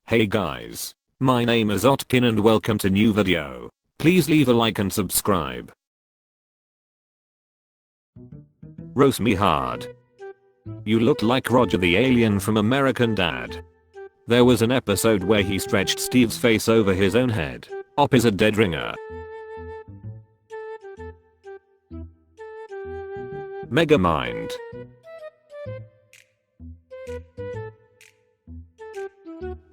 Hey guys, my name is Otkin and welcome to new video. Please leave a like and subscribe. Roast me hard. You look like Roger the alien from American Dad. There was an episode where he stretched Steve's face over his own head. Op is a dead ringer. Megamind.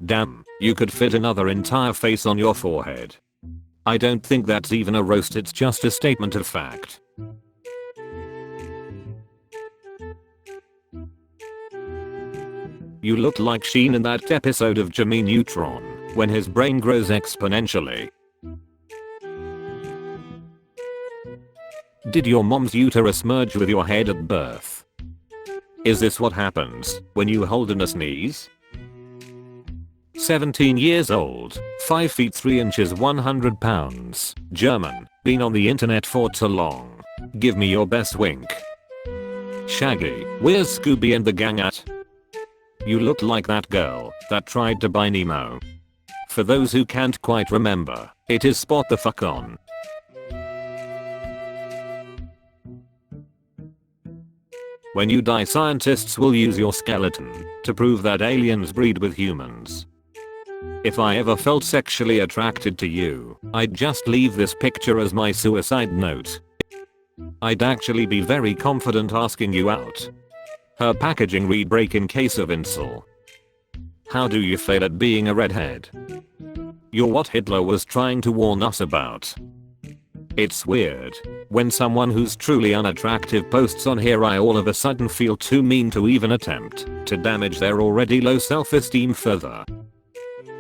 Damn, you could fit another entire face on your forehead. I don't think that's even a roast, it's just a statement of fact. You look like Sheen in that episode of Jimmy Neutron, when his brain grows exponentially. Did your mom's uterus merge with your head at birth? Is this what happens when you hold in a sneeze? 17 years old, 5 feet 3 inches 100 pounds, German, been on the internet for too long. Give me your best wink. Shaggy, where's Scooby and the gang at? You look like that girl that tried to buy Nemo. For those who can't quite remember, it is spot the fuck on. When you die, scientists will use your skeleton to prove that aliens breed with humans. If I ever felt sexually attracted to you, I'd just leave this picture as my suicide note. I'd actually be very confident asking you out. Her packaging read break in case of insult. How do you fail at being a redhead? You're what Hitler was trying to warn us about. It's weird. When someone who's truly unattractive posts on here, I all of a sudden feel too mean to even attempt to damage their already low self-esteem further.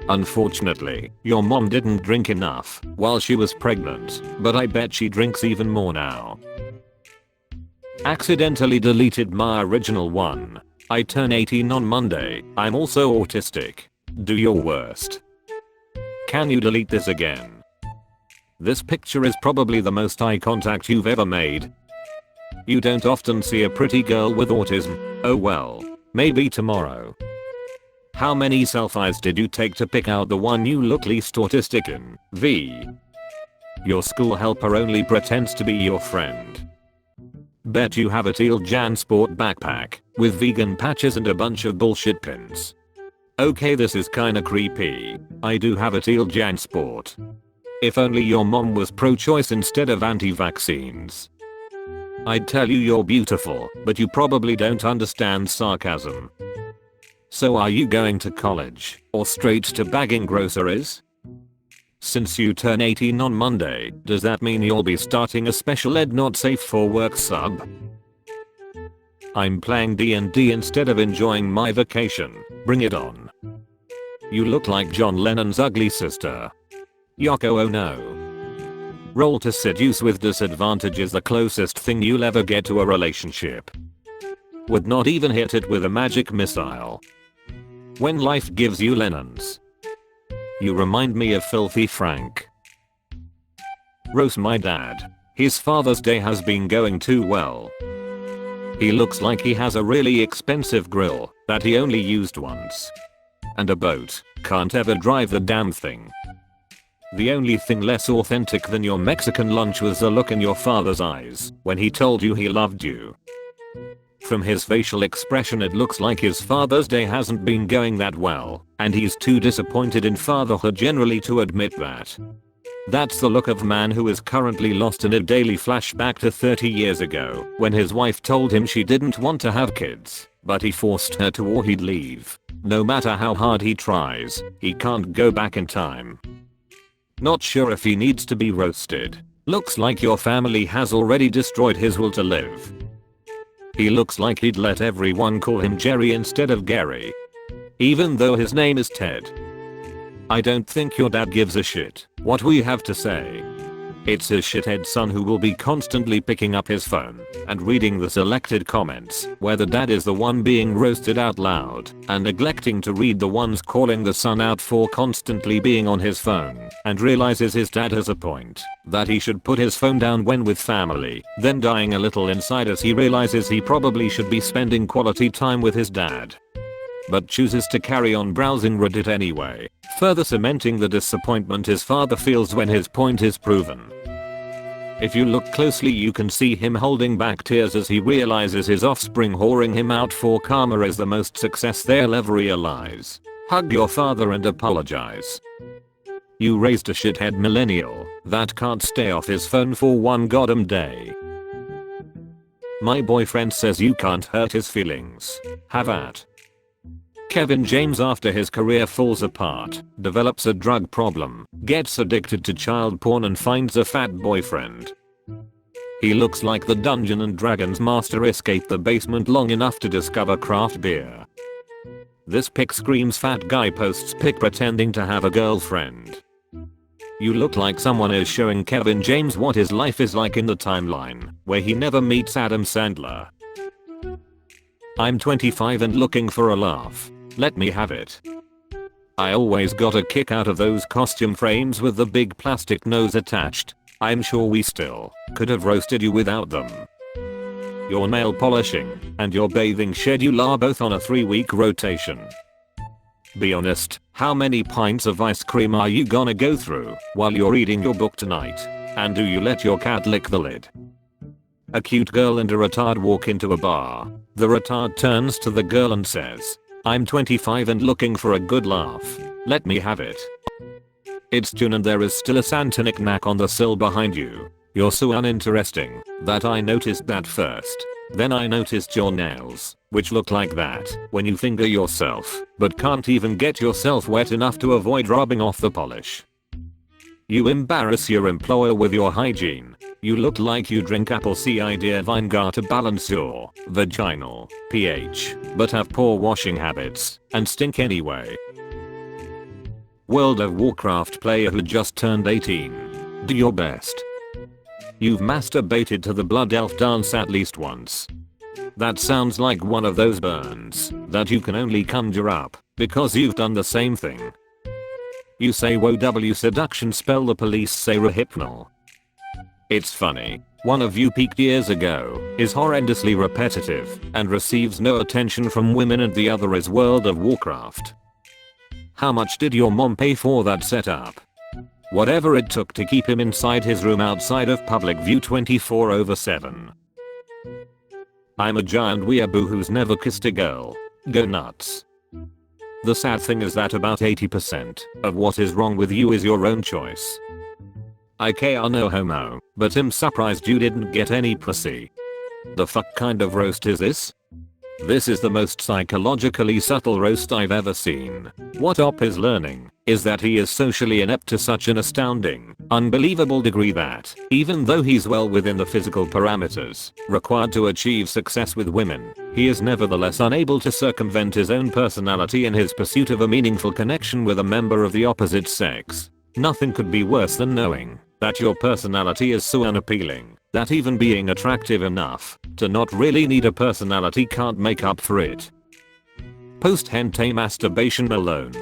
Unfortunately, your mom didn't drink enough while she was pregnant, but I bet she drinks even more now. Accidentally deleted my original one. I turn 18 on Monday. I'm also autistic. Do your worst. Can you delete this again? This picture is probably the most eye contact you've ever made. You don't often see a pretty girl with autism. Oh well, maybe tomorrow. How many selfies did you take to pick out the one you look least autistic in? V. Your school helper only pretends to be your friend. Bet you have a teal JanSport backpack with vegan patches and a bunch of bullshit pins. Okay, this is kinda creepy. I do have a teal JanSport. If only your mom was pro-choice instead of anti-vaccines. I'd tell you you're beautiful, but you probably don't understand sarcasm. So are you going to college or straight to bagging groceries? Since you turn 18 on Monday, does that mean you'll be starting a special ed not safe for work sub? I'm playing D&D instead of enjoying my vacation. Bring it on. You look like John Lennon's ugly sister. Yoko, oh no. Roll to seduce with disadvantage is the closest thing you'll ever get to a relationship. Would not even hit it with a magic missile. When life gives you lemons. You remind me of Filthy Frank. Roast my dad. His Father's Day has been going too well. He looks like he has a really expensive grill that he only used once. And a boat, can't ever drive the damn thing. The only thing less authentic than your Mexican lunch was the look in your father's eyes when he told you he loved you. From his facial expression it looks like his Father's Day hasn't been going that well, and he's too disappointed in fatherhood generally to admit that. That's the look of man who is currently lost in a daily flashback to 30 years ago when his wife told him she didn't want to have kids, but he forced her to or he'd leave. No matter how hard he tries, he can't go back in time. Not sure if he needs to be roasted. Looks like your family has already destroyed his will to live. He looks like he'd let everyone call him Jerry instead of Gary. Even though his name is Ted. I don't think your dad gives a shit what we have to say. It's his shithead son who will be constantly picking up his phone and reading the selected comments where the dad is the one being roasted out loud and neglecting to read the ones calling the son out for constantly being on his phone and realizes his dad has a point that he should put his phone down when with family, then dying a little inside as he realizes he probably should be spending quality time with his dad. but chooses to carry on browsing Reddit anyway, further cementing the disappointment his father feels when his point is proven. If you look closely you can see him holding back tears as he realizes his offspring whoring him out for karma is the most success they'll ever realize. Hug your father and apologize. You raised a shithead millennial that can't stay off his phone for one goddamn day. My boyfriend says you can't hurt his feelings. Have at. Kevin James, after his career falls apart, develops a drug problem, gets addicted to child porn and finds a fat boyfriend. He looks like the Dungeons and Dragons master escaped the basement long enough to discover craft beer. This pic screams fat guy posts pic pretending to have a girlfriend. You look like someone is showing Kevin James what his life is like in the timeline, where he never meets Adam Sandler. I'm 25 and looking for a laugh. Let me have it. I always got a kick out of those costume frames with the big plastic nose attached. I'm sure we still could have roasted you without them. Your nail polishing and your bathing schedule are both on a 3-week rotation. Be honest, how many pints of ice cream are you gonna go through while you're reading your book tonight? And do you let your cat lick the lid? A cute girl and a retard walk into a bar. The retard turns to the girl and says, I'm 25 and looking for a good laugh. Let me have it. It's June and there is still a Santa knick-knack on the sill behind you. You're so uninteresting that I noticed that first. Then I noticed your nails, which look like that when you finger yourself, but can't even get yourself wet enough to avoid rubbing off the polish. You embarrass your employer with your hygiene. You look like you drink apple cider vinegar to balance your vaginal pH, but have poor washing habits and stink anyway. World of Warcraft player who just turned 18. Do your best. You've masturbated to the blood elf dance at least once. That sounds like one of those burns that you can only conjure up because you've done the same thing. You say WoW seduction, spell the police say rehypnol. It's funny. One of you peaked years ago, is horrendously repetitive, and receives no attention from women, and the other is World of Warcraft. How much did your mom pay for that setup? Whatever it took to keep him inside his room outside of public view 24/7. I'm a giant weeaboo who's never kissed a girl. Go nuts. The sad thing is that about 80% of what is wrong with you is your own choice. IKEA no homo, but I'm surprised you didn't get any pussy. The fuck kind of roast is this? This is the most psychologically subtle roast I've ever seen. What Op is learning is that he is socially inept to such an astounding, unbelievable degree that, even though he's well within the physical parameters required to achieve success with women, he is nevertheless unable to circumvent his own personality in his pursuit of a meaningful connection with a member of the opposite sex. Nothing could be worse than knowing that your personality is so unappealing that even being attractive enough to not really need a personality can't make up for it. Post hentai masturbation alone.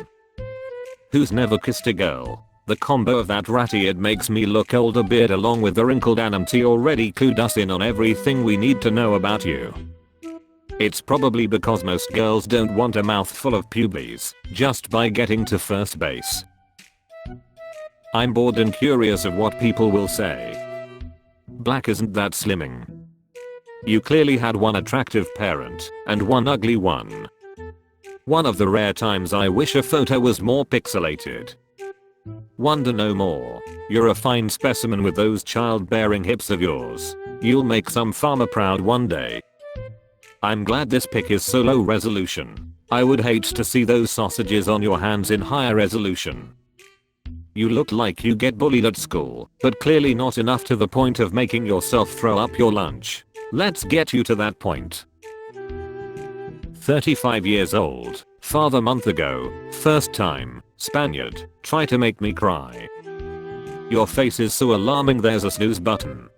Who's never kissed a girl? The combo of that ratty it makes me look old a beard along with the wrinkled anonymity already clued us in on everything we need to know about you. It's probably because most girls don't want a mouthful of pubes just by getting to first base. I'm bored and curious of what people will say. Black isn't that slimming. You clearly had one attractive parent and one ugly one. One of the rare times I wish a photo was more pixelated. Wonder no more. You're a fine specimen with those childbearing hips of yours. You'll make some farmer proud one day. I'm glad this pic is so low resolution. I would hate to see those sausages on your hands in higher resolution. You look like you get bullied at school, but clearly not enough to the point of making yourself throw up your lunch. Let's get you to that point. 35 years old, father month ago, first time, Spaniard, try to make me cry. Your face is so alarming there's a snooze button.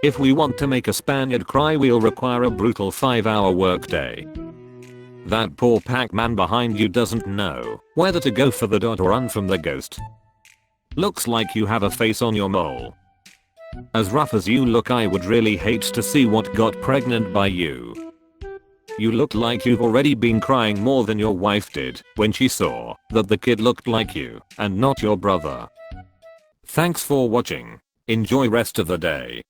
If we want to make a Spaniard cry we'll require a brutal 5-hour workday. That poor Pac-Man behind you doesn't know whether to go for the dot or run from the ghost. Looks like you have a face on your mole. As rough as you look I would really hate to see what got pregnant by you. You look like you've already been crying more than your wife did when she saw that the kid looked like you and not your brother. Thanks for watching. Enjoy rest of the day.